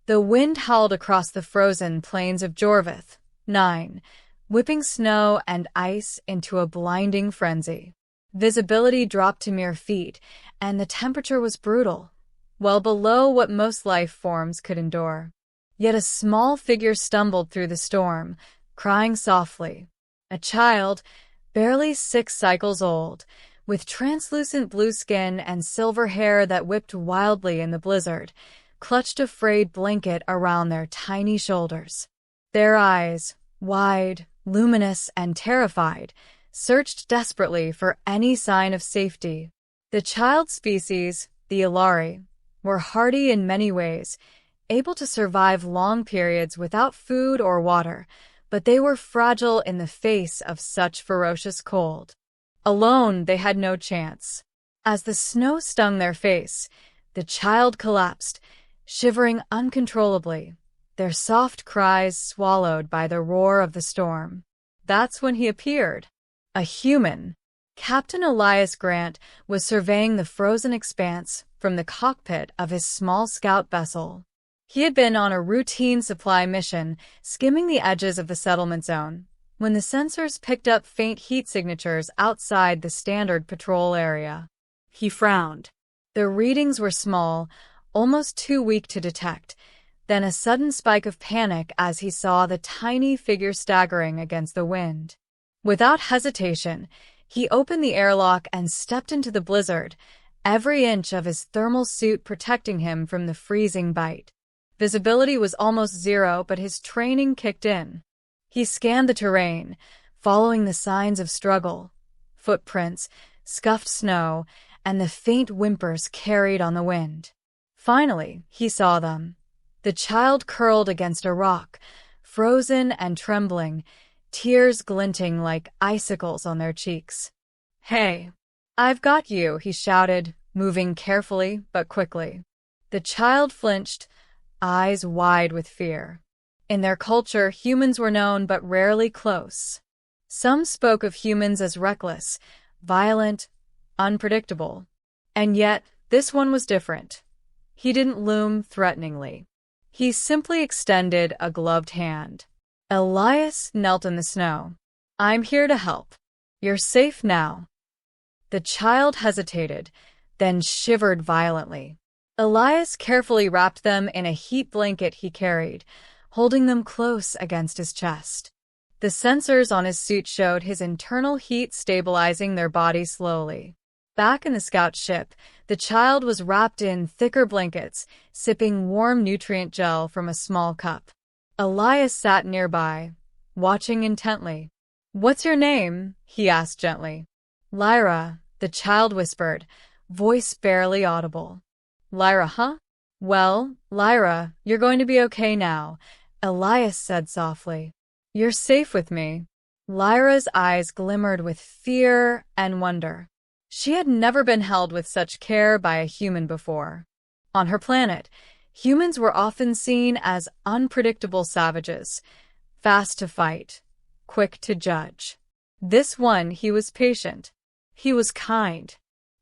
The wind howled across the frozen plains of Jorvith, 9, whipping snow and ice into a blinding frenzy. Visibility dropped to mere feet, and the temperature was brutal, well below what most life forms could endure. Yet a small figure stumbled through the storm, crying softly. A child, barely 6 cycles old, with translucent blue skin and silver hair that whipped wildly in the blizzard, clutched a frayed blanket around their tiny shoulders. Their eyes, wide, luminous, and terrified, searched desperately for any sign of safety. The child species, the Aelari, were hardy in many ways, able to survive long periods without food or water, but they were fragile in the face of such ferocious cold. Alone, they had no chance. As the snow stung their face, the child collapsed, shivering uncontrollably, their soft cries swallowed by the roar of the storm. That's when he appeared. A human. Captain Elias Grant was surveying the frozen expanse from the cockpit of his small scout vessel. He had been on a routine supply mission, skimming the edges of the settlement zone, when the sensors picked up faint heat signatures outside the standard patrol area. He frowned. The readings were small, almost too weak to detect, then a sudden spike of panic as he saw the tiny figure staggering against the wind. Without hesitation, he opened the airlock and stepped into the blizzard, every inch of his thermal suit protecting him from the freezing bite. Visibility was almost zero, but his training kicked in. He scanned the terrain, following the signs of struggle, footprints, scuffed snow, and the faint whimpers carried on the wind. Finally, he saw them. The child curled against a rock, frozen and trembling, tears glinting like icicles on their cheeks. "Hey, I've got you," he shouted, moving carefully but quickly. The child flinched, eyes wide with fear. In their culture, humans were known but rarely close. Some spoke of humans as reckless, violent, unpredictable. And yet, this one was different. He didn't loom threateningly. He simply extended a gloved hand. Elias knelt in the snow. "I'm here to help. You're safe now." The child hesitated, then shivered violently. Elias carefully wrapped them in a heat blanket he carried, holding them close against his chest. The sensors on his suit showed his internal heat stabilizing their body slowly. Back in the scout ship, the child was wrapped in thicker blankets, sipping warm nutrient gel from a small cup. Elias sat nearby, watching intently. "What's your name?" he asked gently. "Lyra," the child whispered, voice barely audible. "Lyra, huh? Well, Lyra, you're going to be okay now," Elias said softly. "You're safe with me." Lyra's eyes glimmered with fear and wonder. She had never been held with such care by a human before. On her planet, humans were often seen as unpredictable savages, fast to fight, quick to judge. This one, he was patient. He was kind.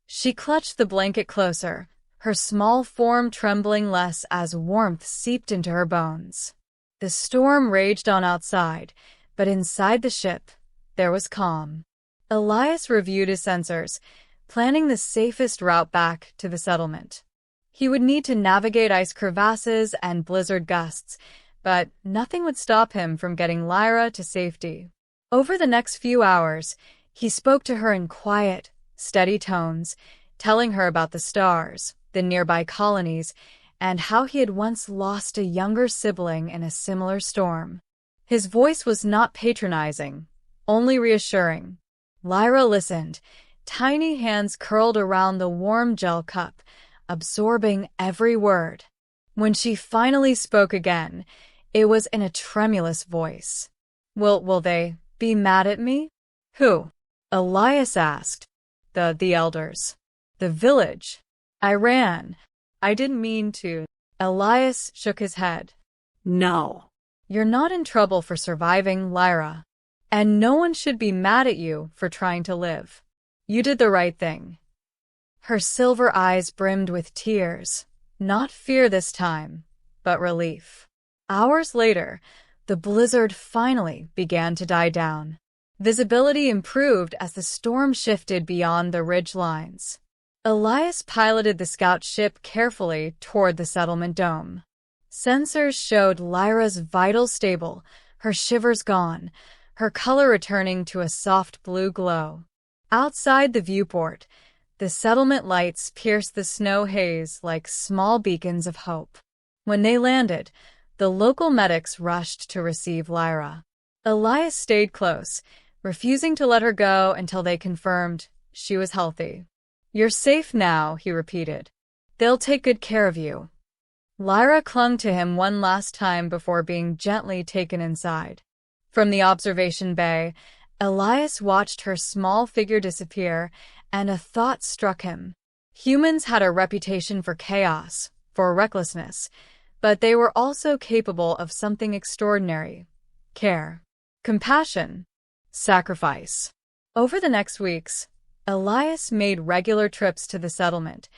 She clutched the blanket closer, her small form trembling less as warmth seeped into her bones. The storm raged on outside, but inside the ship, there was calm. Elias reviewed his sensors, planning the safest route back to the settlement. He would need to navigate ice crevasses and blizzard gusts, but nothing would stop him from getting Lyra to safety. Over the next few hours, he spoke to her in quiet, steady tones, telling her about the stars, the nearby colonies, and how he had once lost a younger sibling in a similar storm. His voice was not patronizing, only reassuring. Lyra listened, tiny hands curled around the warm gel cup, absorbing every word. When she finally spoke again, it was in a tremulous voice. Will they be mad at me?" "Who?" Elias asked. The elders. "The village. I ran. I didn't mean to." Elias shook his head. "No. You're not in trouble for surviving, Lyra. And no one should be mad at you for trying to live. You did the right thing." Her silver eyes brimmed with tears, not fear this time, but relief. Hours later, the blizzard finally began to die down. Visibility improved as the storm shifted beyond the ridge lines. Elias piloted the scout ship carefully toward the settlement dome. Sensors showed Lyra's vitals stable, her shivers gone, her color returning to a soft blue glow. Outside the viewport, the settlement lights pierced the snow haze like small beacons of hope. When they landed, the local medics rushed to receive Lyra. Elias stayed close, refusing to let her go until they confirmed she was healthy. "You're safe now," he repeated. "They'll take good care of you." Lyra clung to him one last time before being gently taken inside. From the observation bay, Elias watched her small figure disappear, and a thought struck him. Humans had a reputation for chaos, for recklessness, but they were also capable of something extraordinary: care, compassion, sacrifice. Over the next weeks, Elias made regular trips to the settlement,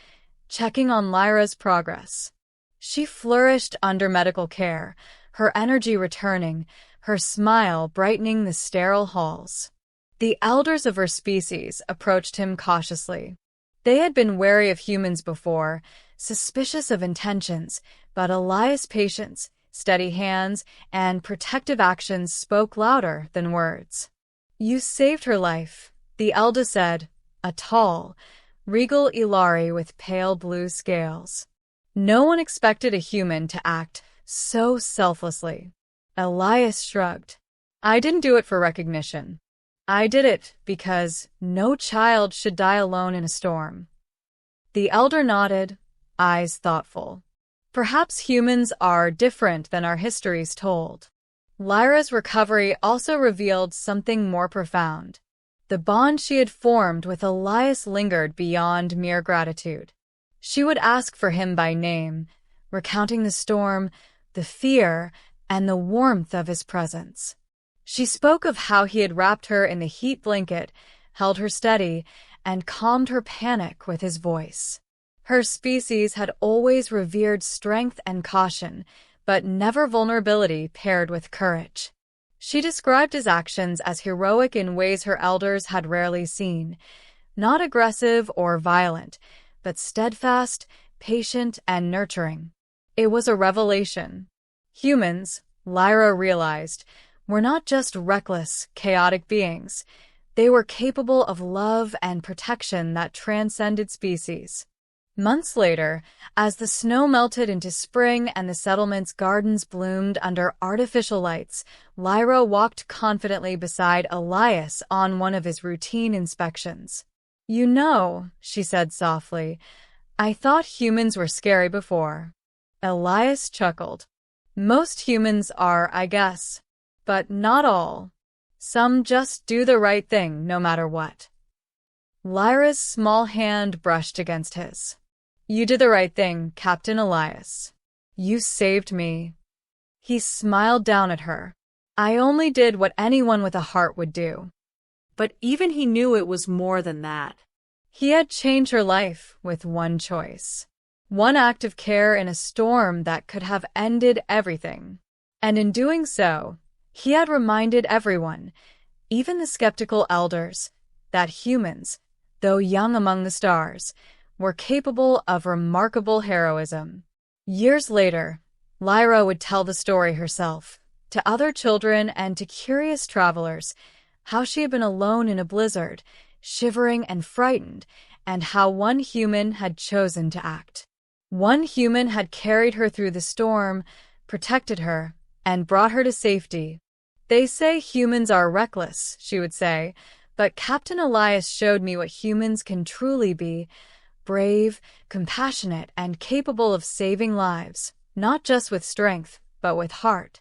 checking on Lyra's progress. She flourished under medical care, her energy returning, her smile brightening the sterile halls. The elders of her species approached him cautiously. They had been wary of humans before, suspicious of intentions, but Elias' patience, steady hands, and protective actions spoke louder than words. "You saved her life," the elder said, a tall, regal Aelari with pale blue scales. No one expected a human to act so selflessly. Elias shrugged. "I didn't do it for recognition. I did it because no child should die alone in a storm." The elder nodded, eyes thoughtful. "Perhaps humans are different than our histories told." Lyra's recovery also revealed something more profound. The bond she had formed with Elias lingered beyond mere gratitude. She would ask for him by name, recounting the storm, the fear, and the warmth of his presence. She spoke of how he had wrapped her in the heat blanket, held her steady, and calmed her panic with his voice. Her species had always revered strength and caution, but never vulnerability paired with courage. She described his actions as heroic in ways her elders had rarely seen, not aggressive or violent, but steadfast, patient, and nurturing. It was a revelation. Humans, Lyra realized, were not just reckless, chaotic beings. They were capable of love and protection that transcended species. Months later, as the snow melted into spring and the settlement's gardens bloomed under artificial lights, Lyra walked confidently beside Elias on one of his routine inspections. "You know," she said softly, "I thought humans were scary before." Elias chuckled. "Most humans are, I guess. But not all. Some just do the right thing no matter what." Lyra's small hand brushed against his. "You did the right thing, Captain Elias. You saved me." He smiled down at her. "I only did what anyone with a heart would do." But even he knew it was more than that. He had changed her life with one choice. One act of care in a storm that could have ended everything. And in doing so, he had reminded everyone, even the skeptical elders, that humans, though young among the stars, were capable of remarkable heroism. Years later, Lyra would tell the story herself, to other children and to curious travelers, how she had been alone in a blizzard, shivering and frightened, and how one human had chosen to act. One human had carried her through the storm, protected her, and brought her to safety. "They say humans are reckless," she would say, "but Captain Elias showed me what humans can truly be: brave, compassionate, and capable of saving lives, not just with strength, but with heart."